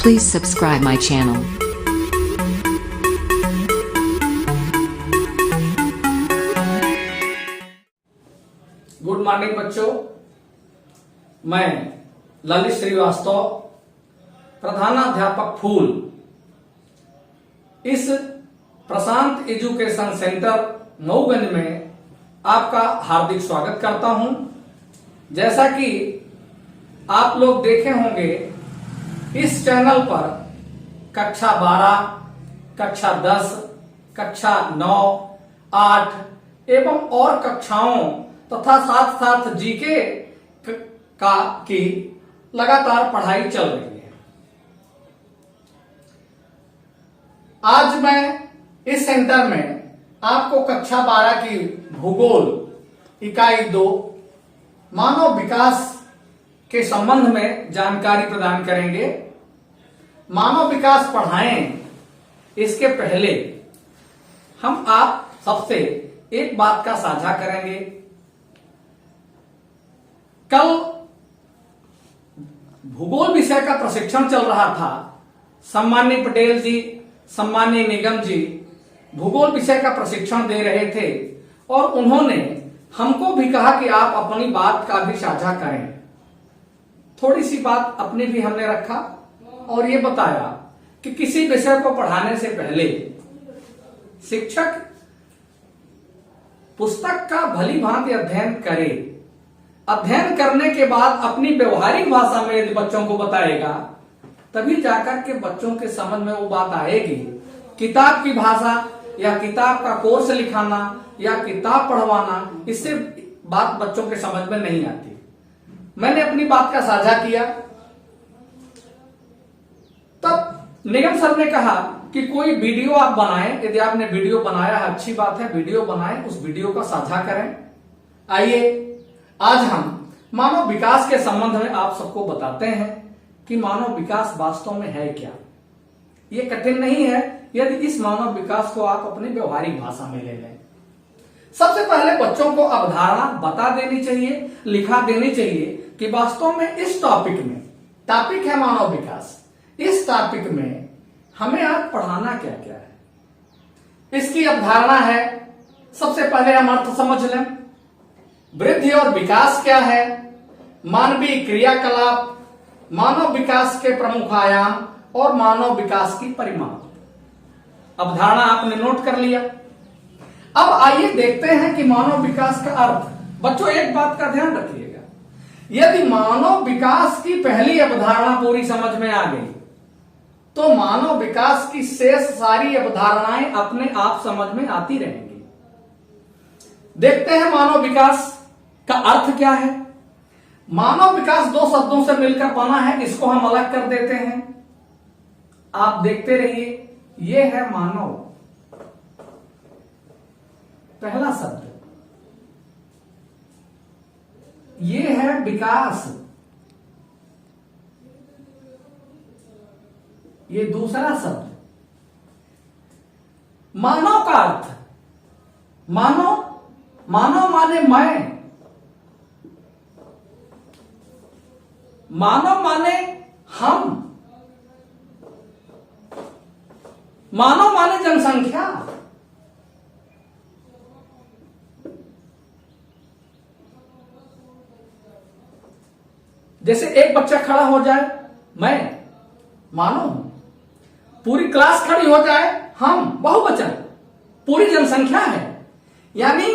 Please subscribe my channel. Good morning बच्चों, मैं ललित श्रीवास्तव, प्रधानाध्यापक फूल, इस प्रशांत एजुकेशन सेंटर मऊगंज में आपका हार्दिक स्वागत करता हूं। जैसा कि आप लोग देखे होंगे, इस चैनल पर कक्षा 12, कक्षा 10, कक्षा 9, 8 एवं और कक्षाओं तथा साथ साथ जीके की लगातार पढ़ाई चल रही है। आज मैं इस सेंटर में आपको कक्षा 12 की भूगोल इकाई 2 मानव विकास के संबंध में जानकारी प्रदान करेंगे। मानव विकास पढ़ाएं इसके पहले हम आप सबसे एक बात का साझा करेंगे। कल भूगोल विषय का प्रशिक्षण चल रहा था। सम्माननीय पटेल जी, सम्माननीय निगम जी भूगोल विषय का प्रशिक्षण दे रहे थे और उन्होंने हमको भी कहा कि आप अपनी बात का भी साझा करें। थोड़ी सी बात अपनी भी हमने रखा और ये बताया कि किसी विषय को पढ़ाने से पहले शिक्षक पुस्तक का भली भांति अध्ययन करे। अध्ययन करने के बाद अपनी व्यवहारिक भाषा में यदि बच्चों को बताएगा, तभी जाकर के बच्चों के समझ में वो बात आएगी। किताब की भाषा या किताब का कोर्स लिखाना या किताब पढ़वाना, इससे बात बच्चों के समझ में नहीं आती। मैंने अपनी बात का साझा किया, तब निगम सर ने कहा कि कोई वीडियो आप बनाएं। यदि आपने वीडियो बनाया है, अच्छी बात है, वीडियो बनाएं, उस वीडियो का साझा करें। आइए आज हम मानव विकास के संबंध में आप सबको बताते हैं कि मानव विकास वास्तव में है क्या। ये कठिन नहीं है यदि इस मानव विकास को आप अपनी व्यवहारिक भाषा में ले लें। सबसे पहले बच्चों को अवधारणा बता देनी चाहिए, लिखा देनी चाहिए कि वास्तव में इस टॉपिक है मानव विकास। इस टॉपिक में हमें आज पढ़ाना क्या क्या है, इसकी अवधारणा है। सबसे पहले हम अर्थ समझ लें। वृद्धि और विकास क्या है, मानवीय क्रियाकलाप, मानव विकास के प्रमुख आयाम और मानव विकास की परिमाप। अवधारणा आपने नोट कर लिया। अब आइए देखते हैं कि मानव विकास का अर्थ। बच्चों एक बात का ध्यान रखिएगा, यदि मानव विकास की पहली अवधारणा पूरी समझ में आ गई तो मानव विकास की शेष सारी अवधारणाएं अपने आप समझ में आती रहेंगी। देखते हैं मानव विकास का अर्थ क्या है। मानव विकास दो शब्दों से मिलकर बना है, इसको हम अलग कर देते हैं। आप देखते रहिए, यह है मानव, पहला शब्द। ये है विकास, ये दूसरा शब्द। मानव का अर्थ, मानव माने मैं, मानव माने हम, मानव माने जनसंख्या। जैसे एक बच्चा खड़ा हो जाए, मैं मानव हूं। पूरी क्लास खड़ी हो जाए, हम बहुवचन, पूरी जनसंख्या है। यानी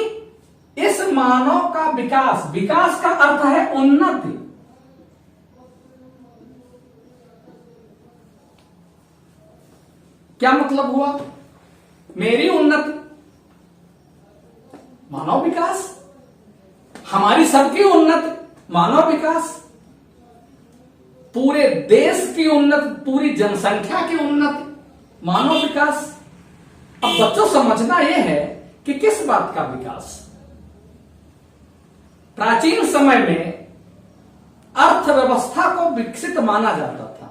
इस मानव का विकास, विकास का अर्थ है उन्नति। क्या मतलब हुआ? मेरी उन्नति, मानव विकास, हमारी सबकी उन्नति, मानव विकास, पूरे देश की उन्नति, पूरी जनसंख्या की उन्नति, मानव विकास। अब बच्चों समझना यह है कि किस बात का विकास। प्राचीन समय में अर्थव्यवस्था को विकसित माना जाता था।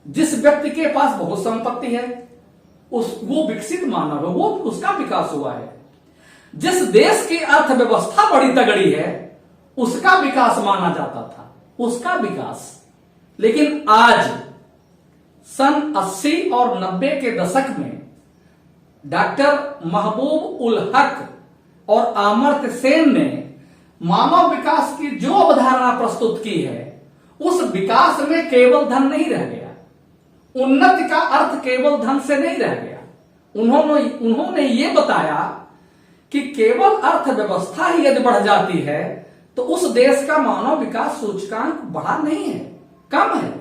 जिस व्यक्ति के पास बहुत संपत्ति है वो विकसित माना है, वो उसका विकास हुआ है। जिस देश की अर्थव्यवस्था बड़ी तगड़ी है उसका विकास माना जाता था, उसका विकास। लेकिन आज सन 80 और 90 के दशक में डॉक्टर महबूब उल हक और अमर्त्य सेन ने मानव विकास की जो अवधारणा प्रस्तुत की है, उस विकास में केवल धन नहीं रह गया। उन्नति का अर्थ केवल धन से नहीं रह गया। उन्होंने ये बताया कि केवल अर्थव्यवस्था ही यदि बढ़ जाती है तो उस देश का मानव विकास सूचकांक बढ़ा नहीं है, कम है।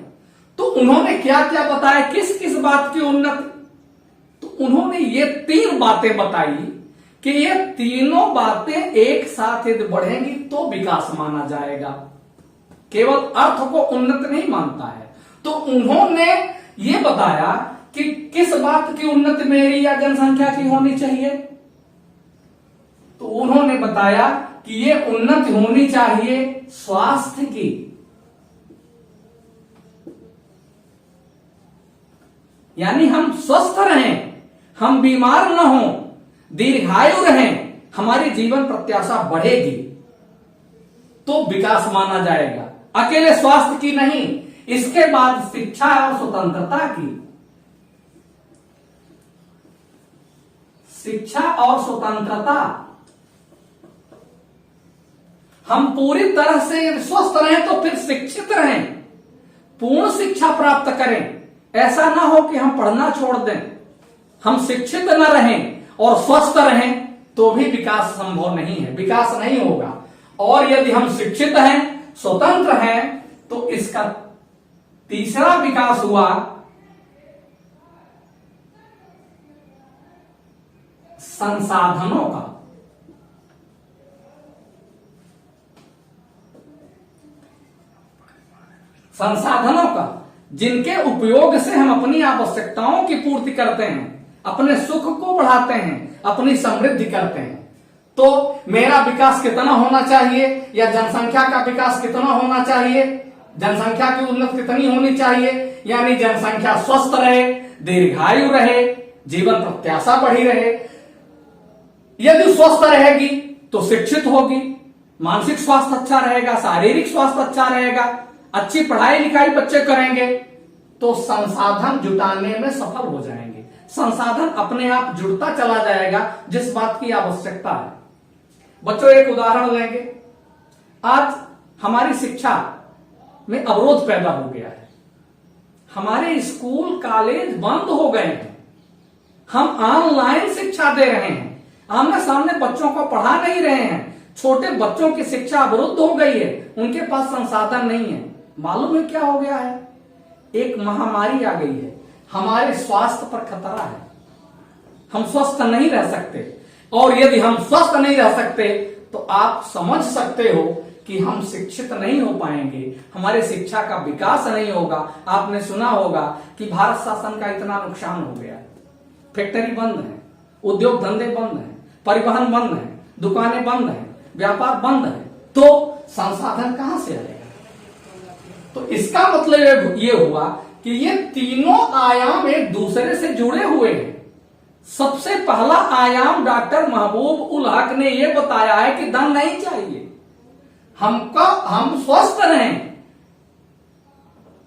तो उन्होंने क्या क्या बताया, किस किस बात की उन्नति? तो उन्होंने ये 3 बातें बताई कि ये तीनों बातें एक साथ यदि बढ़ेंगी तो विकास माना जाएगा। केवल अर्थ को उन्नत नहीं मानता है। तो उन्होंने ये बताया कि किस बात की उन्नति मेरी या जनसंख्या की होनी चाहिए। तो उन्होंने बताया कि ये उन्नति होनी चाहिए स्वास्थ्य की, यानी हम स्वस्थ रहें, हम बीमार न हों, दीर्घायु रहें, हमारी जीवन प्रत्याशा बढ़ेगी तो विकास माना जाएगा। अकेले स्वास्थ्य की नहीं, इसके बाद शिक्षा और स्वतंत्रता की। शिक्षा और स्वतंत्रता, हम पूरी तरह से स्वस्थ रहें तो फिर शिक्षित रहें, पूर्ण शिक्षा प्राप्त करें। ऐसा ना हो कि हम पढ़ना छोड़ दें, हम शिक्षित न रहें और स्वस्थ रहें तो भी विकास संभव नहीं है, विकास नहीं होगा। और यदि हम शिक्षित हैं, स्वतंत्र हैं, तो इसका तीसरा विकास हुआ संसाधनों का। संसाधनों का, जिनके उपयोग से हम अपनी आवश्यकताओं की पूर्ति करते हैं, अपने सुख को बढ़ाते हैं, अपनी समृद्धि करते हैं। तो मेरा विकास कितना होना चाहिए या जनसंख्या का विकास कितना होना चाहिए, जनसंख्या की उन्नति कितनी होनी चाहिए, यानी जनसंख्या स्वस्थ रहे, दीर्घायु रहे, जीवन प्रत्याशा बढ़ी रहे। यदि स्वस्थ रहेगी तो शिक्षित होगी, मानसिक स्वास्थ्य अच्छा रहेगा, शारीरिक स्वास्थ्य अच्छा रहेगा, अच्छी पढ़ाई लिखाई बच्चे करेंगे तो संसाधन जुटाने में सफल हो जाएंगे। संसाधन अपने आप जुड़ता चला जाएगा जिस बात की आवश्यकता है। बच्चों, एक उदाहरण लेंगे। आज हमारी शिक्षा में अवरोध पैदा हो गया है, हमारे स्कूल कॉलेज बंद हो गए हैं, हम ऑनलाइन शिक्षा दे रहे हैं, आमने सामने बच्चों को पढ़ा नहीं रहे हैं। छोटे बच्चों की शिक्षा अवरुद्ध हो गई है, उनके पास संसाधन नहीं है। मालूम है क्या हो गया है? एक महामारी आ गई है, हमारे स्वास्थ्य पर खतरा है, हम स्वस्थ नहीं रह सकते। और यदि हम स्वस्थ नहीं रह सकते तो आप समझ सकते हो कि हम शिक्षित नहीं हो पाएंगे, हमारे शिक्षा का विकास नहीं होगा। आपने सुना होगा कि भारत शासन का इतना नुकसान हो गया, फैक्ट्री बंद है, उद्योग धंधे बंद हैं, परिवहन बंद है, दुकानें बंद हैं, व्यापार बंद है, तो संसाधन कहां से आएगा? तो इसका मतलब ये हुआ कि ये तीनों आयाम एक दूसरे से जुड़े हुए हैं। सबसे पहला आयाम डॉक्टर महबूब उल हक ने यह बताया है कि धन नहीं चाहिए, हम स्वस्थ रहें,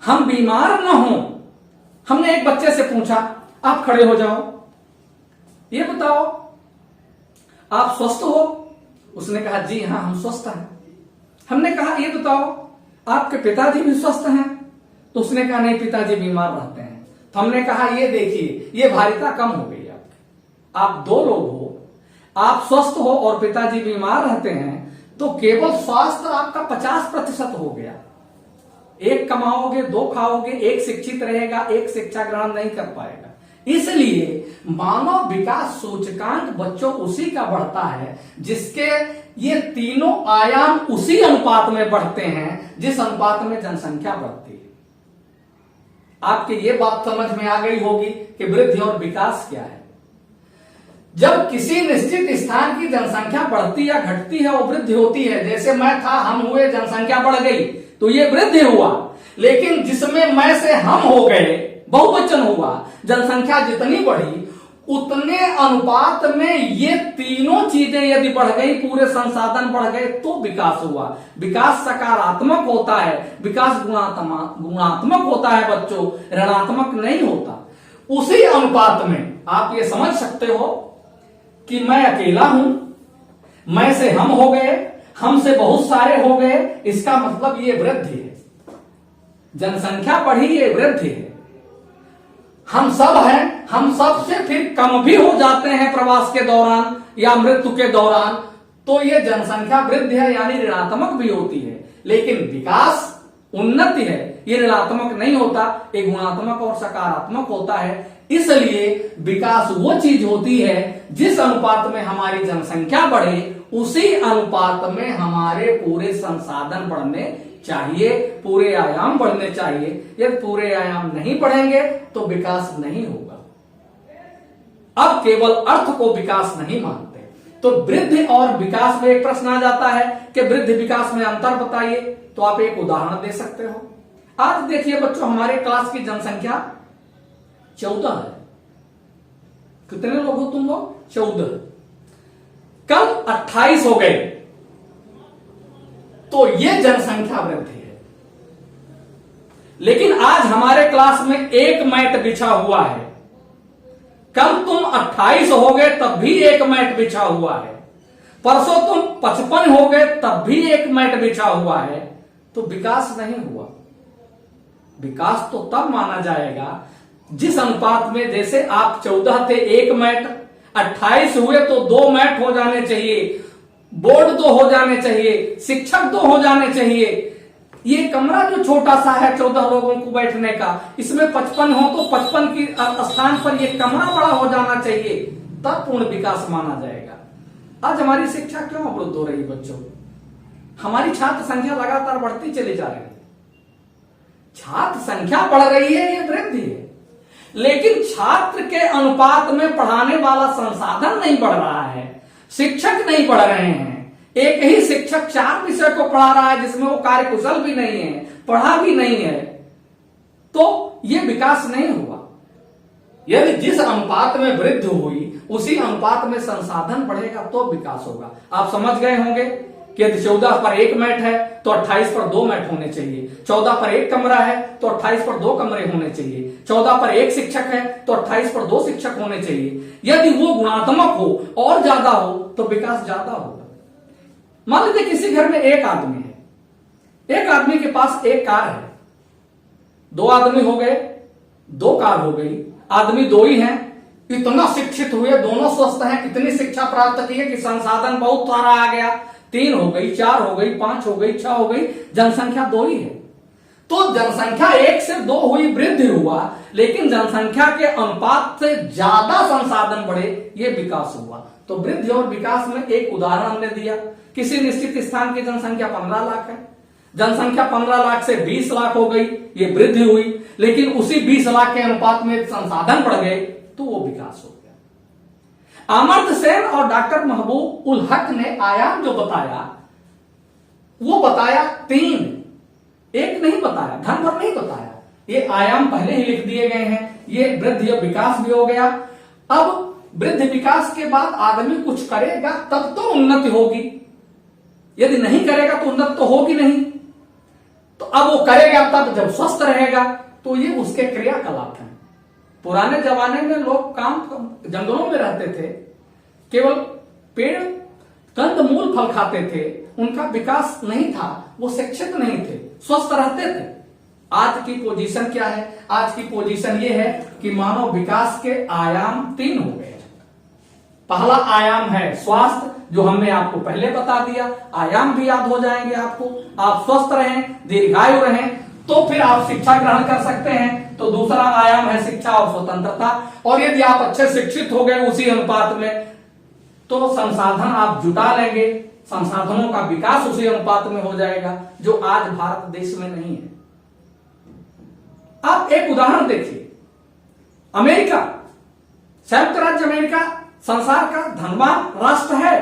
हम बीमार न हो। हमने एक बच्चे से पूछा, आप खड़े हो जाओ, ये बताओ आप स्वस्थ हो? उसने कहा जी हां, हम स्वस्थ हैं। हमने कहा ये बताओ आपके पिताजी भी स्वस्थ हैं? तो उसने कहा नहीं, पिताजी बीमार रहते हैं। तो हमने कहा ये देखिए, ये भारिता कम हो गई आपकी, आप 2 लोग हो, आप स्वस्थ हो और पिताजी बीमार रहते हैं, तो केवल स्वास्थ्य आपका 50% हो गया। 1 कमाओगे, 2 खाओगे, 1 शिक्षित रहेगा, 1 शिक्षा ग्रहण नहीं कर पाएगा। इसलिए मानव विकास सूचकांक बच्चों उसी का बढ़ता है जिसके ये तीनों आयाम उसी अनुपात में बढ़ते हैं जिस अनुपात में जनसंख्या बढ़ती है। आपके ये बात समझ में आ गई होगी कि वृद्धि और विकास क्या है। जब किसी निश्चित स्थान की जनसंख्या बढ़ती या घटती है वो वृद्धि होती है। जैसे मैं था, हम हुए, जनसंख्या बढ़ गई तो ये वृद्धि हुआ। लेकिन जिसमें मैं से हम हो गए, बहुवचन हुआ, जनसंख्या जितनी बढ़ी उतने अनुपात में ये तीनों चीजें यदि बढ़ गई, पूरे संसाधन बढ़ गए, तो विकास हुआ। विकास सकारात्मक होता है, विकास गुणात्मक होता है बच्चों, ऋणात्मक नहीं होता। उसी अनुपात में आप ये समझ सकते हो कि मैं अकेला हूं, मैं से हम हो गए, हम से बहुत सारे हो गए, इसका मतलब ये वृद्धि है। जनसंख्या बढ़ी, ये वृद्धि है। हम सब हैं, हम सब से फिर कम भी हो जाते हैं प्रवास के दौरान या मृत्यु के दौरान, तो ये जनसंख्या वृद्धि है, यानी ऋणात्मक भी होती है। लेकिन विकास उन्नति है, ये ऋणात्मक नहीं होता, ये गुणात्मक और सकारात्मक होता है। इसलिए विकास वो चीज होती है जिस अनुपात में हमारी जनसंख्या बढ़े, उसी अनुपात में हमारे पूरे संसाधन बढ़ने चाहिए, पूरे आयाम बढ़ने चाहिए। यदि पूरे आयाम नहीं बढ़ेंगे तो विकास नहीं होगा। अब केवल अर्थ को विकास नहीं मानते, तो वृद्धि और विकास में एक प्रश्न आ जाता है कि वृद्धि विकास में अंतर बताइए। तो आप एक उदाहरण दे सकते हो। आज देखिए बच्चों, हमारे क्लास की जनसंख्या 14 है। कितने लोग हो तुम लोग? 14। कल 28 हो गए, तो यह जनसंख्या वृद्धि है। लेकिन आज हमारे क्लास में एक मैट बिछा हुआ है। कल तुम 28 हो गए तब भी एक मैट बिछा हुआ है। परसों तुम 55 हो गए तब भी एक मैट बिछा हुआ है। तो विकास नहीं हुआ। विकास तो तब माना जाएगा जिस अनुपात में, जैसे आप 14 थे, एक मैट, 28 हुए तो 2 मैट हो जाने चाहिए, बोर्ड 2 हो जाने चाहिए, शिक्षक 2 हो जाने चाहिए। ये कमरा जो छोटा सा है 14 लोगों को बैठने का, इसमें 55 हो तो 55 की स्थान पर ये कमरा बड़ा हो जाना चाहिए, तब पूर्ण विकास माना जाएगा। आज हमारी शिक्षा क्यों अवरुद्ध हो रही बच्चों? हमारी छात्र संख्या लगातार बढ़ती चली जा रही है। छात्र संख्या बढ़ रही है, ये वृद्धि है, लेकिन छात्र के अनुपात में पढ़ाने वाला संसाधन नहीं बढ़ रहा है, शिक्षक नहीं पढ़ रहे हैं। एक ही शिक्षक 4 विषय को पढ़ा रहा है, जिसमें वो कार्यकुशल भी नहीं है, पढ़ा भी नहीं है, तो ये विकास नहीं हुआ। यदि जिस अनुपात में वृद्धि हुई, उसी अनुपात में संसाधन बढ़ेगा तो विकास होगा। आप समझ गए होंगे कि यदि 14 पर एक मैट है तो 28 पर 2 मैट होने चाहिए, 14 पर एक कमरा है तो 28 पर 2 कमरे होने चाहिए, 14 पर एक शिक्षक है तो 28 पर 2 शिक्षक होने चाहिए। यदि वो गुणात्मक हो और ज्यादा हो तो विकास ज्यादा होगा। मान लीजिए किसी घर में एक आदमी है, एक आदमी के पास एक कार है, 2 आदमी हो गए, 2 कार हो गई, आदमी 2 ही हैं, इतना शिक्षित हुए, दोनों स्वस्थ हैं, इतनी शिक्षा प्राप्त की है कि संसाधन बहुत सारा आ गया, 3 हो गई, 4 हो गई, 5 हो गई, 6 हो गई, जनसंख्या 2 ही है। तो जनसंख्या 1 से 2 हुई, वृद्धि हुआ, लेकिन जनसंख्या के अनुपात से ज्यादा संसाधन बढ़े, ये विकास हुआ। तो वृद्धि और विकास में एक उदाहरण हमने दिया। किसी निश्चित स्थान की जनसंख्या 15 लाख है, जनसंख्या 15 लाख से 20 लाख हो गई, ये वृद्धि हुई, लेकिन उसी 20 लाख के अनुपात में संसाधन बढ़ गए, तो वो विकास हो गया। अमर्त्य सेन और डॉक्टर महबूब उल हक ने आयाम जो बताया, वो बताया 3, एक नहीं बताया, घन भर नहीं बताया। ये आयाम पहले ही लिख दिए गए हैं। ये वृद्धि और विकास भी हो गया। अब वृद्धि विकास के बाद आदमी कुछ करेगा तब तो उन्नति होगी, यदि नहीं करेगा तो उन्नति तो होगी नहीं। तो अब वो करेगा तब जब स्वस्थ रहेगा, तो ये उसके क्रियाकलाप हैं। पुराने जमाने में लोग काम जंगलों में रहते थे, केवल पेड़ कंद मूल फल खाते थे, उनका विकास नहीं था, वो शिक्षित नहीं थे, स्वस्थ रहते थे। आज की पोजीशन क्या है? आज की पोजीशन ये है कि मानव विकास के आयाम 3 हो गए। पहला आयाम है स्वास्थ्य, जो हमने आपको पहले बता दिया, आयाम भी याद हो जाएंगे आपको। आप स्वस्थ रहें, दीर्घायु रहें, तो फिर आप शिक्षा ग्रहण कर सकते हैं। तो दूसरा आयाम है शिक्षा और स्वतंत्रता। और यदि आप अच्छे शिक्षित हो गए उसी अनुपात में, तो संसाधन आप जुटा लेंगे, संसाधनों का विकास उसी अनुपात में हो जाएगा, जो आज भारत देश में नहीं है। आप एक उदाहरण देखिए, अमेरिका, संयुक्त राज्य अमेरिका संसार का धनवान राष्ट्र है,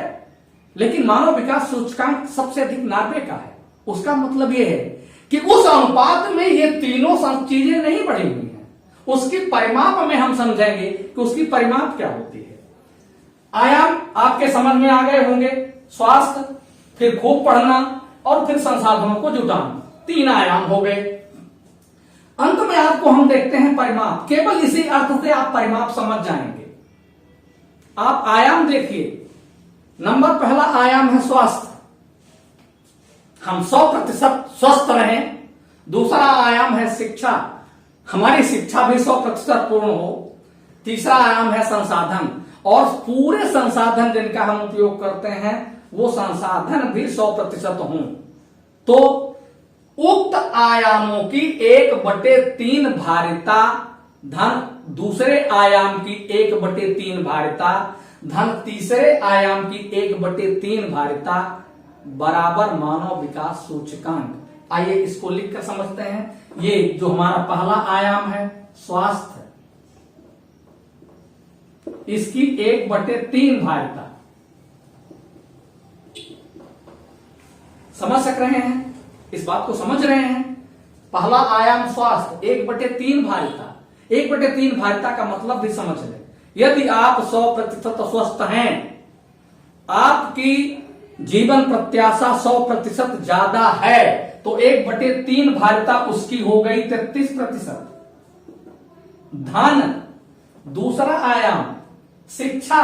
लेकिन मानव विकास सूचकांक सबसे अधिक नॉर्वे का है। उसका मतलब यह है कि उस अनुपात में ये तीनों चीजें नहीं बढ़ी हुई हैं। उसकी परिमाप में हम समझेंगे कि उसकी परिमाप क्या होती है। आयाम आपके समझ में आ गए होंगे, स्वास्थ्य, फिर खूब पढ़ना और फिर संसाधनों को जुटाना, 3 आयाम हो गए। अंत में आपको हम देखते हैं परिमाप। केवल इसी अर्थ से आप परिमाप समझ जाएंगे। आप आयाम देखिए। नंबर पहला आयाम है स्वास्थ्य, हम 100% स्वस्थ रहें। दूसरा आयाम है शिक्षा, हमारी शिक्षा भी 100% पूर्ण हो। तीसरा आयाम है संसाधन, और पूरे संसाधन जिनका हम उपयोग करते हैं वो संसाधन भी 100% हों। तो उक्त आयामों की 1/3 भारिता धन दूसरे आयाम की 1/3 भारिता धन तीसरे आयाम की 1/3 भारिता बराबर मानव विकास सूचकांक। आइए इसको लिखकर समझते हैं। ये जो हमारा पहला आयाम है स्वास्थ्य, इसकी 1/3 भारिता, समझ सक रहे हैं? इस बात को समझ रहे हैं? पहला आयाम स्वास्थ्य, 1/3 भारिता। 1/3 भारिता का मतलब भी समझ लें। यदि आप 100% स्वस्थ हैं, आपकी जीवन प्रत्याशा 100% ज्यादा है, तो 1/3 भारिता उसकी हो गई 33%। धन दूसरा आयाम शिक्षा,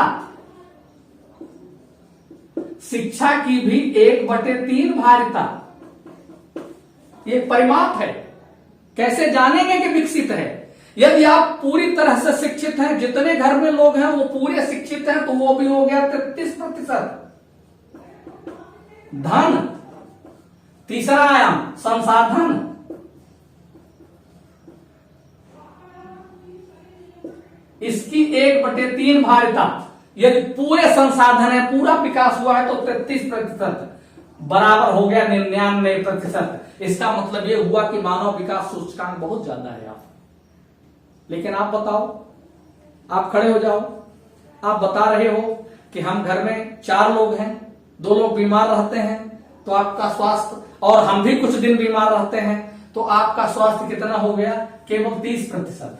शिक्षा की भी 1/3 भारिता। ये परिमाप है। कैसे जानेंगे कि विकसित है? यदि आप पूरी तरह से शिक्षित हैं, जितने घर में लोग हैं वो पूरे शिक्षित हैं, तो वो भी हो गया 33%। धन तीसरा आयाम संसाधन, इसकी 1/3 भारिता। यदि पूरे संसाधन है, पूरा विकास हुआ है, तो 33% बराबर हो गया 99%। इसका मतलब यह हुआ कि मानव विकास सूचकांक बहुत ज्यादा है। आप लेकिन आप बताओ, आप खड़े हो जाओ, आप बता रहे हो कि हम घर में 4 लोग हैं, 2 लोग बीमार रहते हैं, तो आपका स्वास्थ्य, और हम भी कुछ दिन बीमार रहते हैं, तो आपका स्वास्थ्य कितना हो गया? केवल 30%।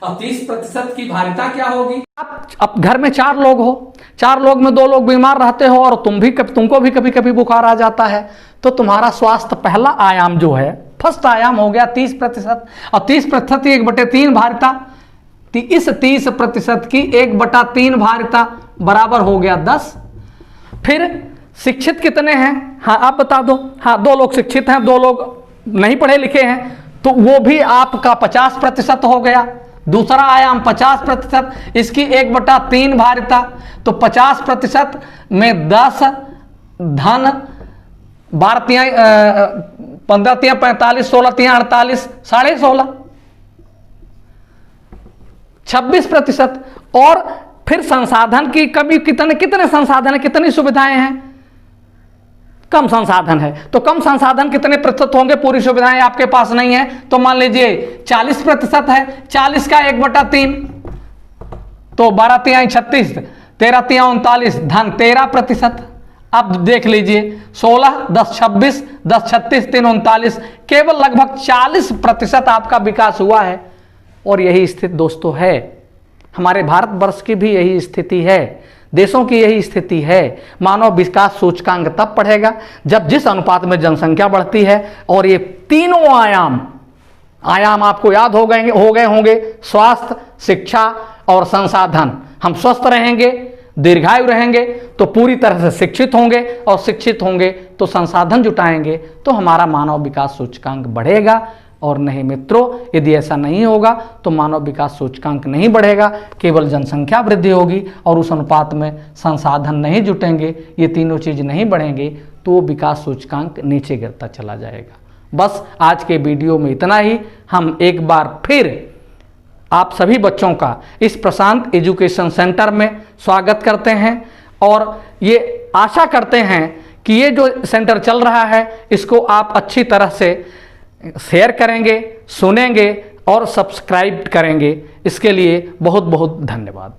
अब 30% की भारिता क्या होगी? आप घर में 4 लोग हो, 4 लोग में 2 लोग बीमार रहते हो, और तुमको भी कभी कभी बुखार आ जाता है, तो तुम्हारा स्वास्थ्य पहला आयाम जो है, फर्स्ट आयाम हो गया 30%। और 30% की 1/3 भारिता, इस 30% की 1/3 भारिता बराबर हो गया 10। फिर शिक्षित कितने हैं? हाँ आप बता दो। हाँ 2 लोग शिक्षित हैं, 2 लोग नहीं पढ़े लिखे हैं, तो वो भी आपका 50% हो गया। दूसरा आयाम 50%, इसकी 1/3 भारिता, तो 50% में 10 धन 12 15 45 16 48 16.5 26%। और फिर संसाधन की कमी, कितने संसाधन है, कितनी सुविधाएं हैं? कम संसाधन है, तो कम संसाधन कितने प्रतिशत होंगे? पूरी सुविधाएं आपके पास नहीं है, तो मान लीजिए 40% है। 40 का 1/3, तो 12 तिहाई 36, 13 तिहाई 39, धन 13%। अब देख लीजिए 16 10 26 10 36 3 39, केवल लगभग 40% आपका विकास हुआ है। और यही स्थिति दोस्तों है, हमारे भारतवर्ष की भी यही स्थिति है, देशों की यही स्थिति है। मानव विकास सूचकांक तब बढ़ेगा जब जिस अनुपात में जनसंख्या बढ़ती है, और ये तीनों आयाम आपको याद हो गए होंगे, स्वास्थ्य, शिक्षा और संसाधन। हम स्वस्थ रहेंगे, दीर्घायु रहेंगे, तो पूरी तरह से शिक्षित होंगे, और शिक्षित होंगे तो संसाधन जुटाएंगे, तो हमारा मानव विकास सूचकांक बढ़ेगा। और नहीं मित्रों, यदि ऐसा नहीं होगा तो मानव विकास सूचकांक नहीं बढ़ेगा, केवल जनसंख्या वृद्धि होगी, और उस अनुपात में संसाधन नहीं जुटेंगे, ये तीनों चीज नहीं बढ़ेंगे, तो विकास सूचकांक नीचे गिरता चला जाएगा। बस आज के वीडियो में इतना ही। हम एक बार फिर आप सभी बच्चों का इस प्रशांत एजुकेशन सेंटर में स्वागत करते हैं, और ये आशा करते हैं कि ये जो सेंटर चल रहा है इसको आप अच्छी तरह से शेयर करेंगे, सुनेंगे और सब्सक्राइब करेंगे। इसके लिए बहुत बहुत धन्यवाद।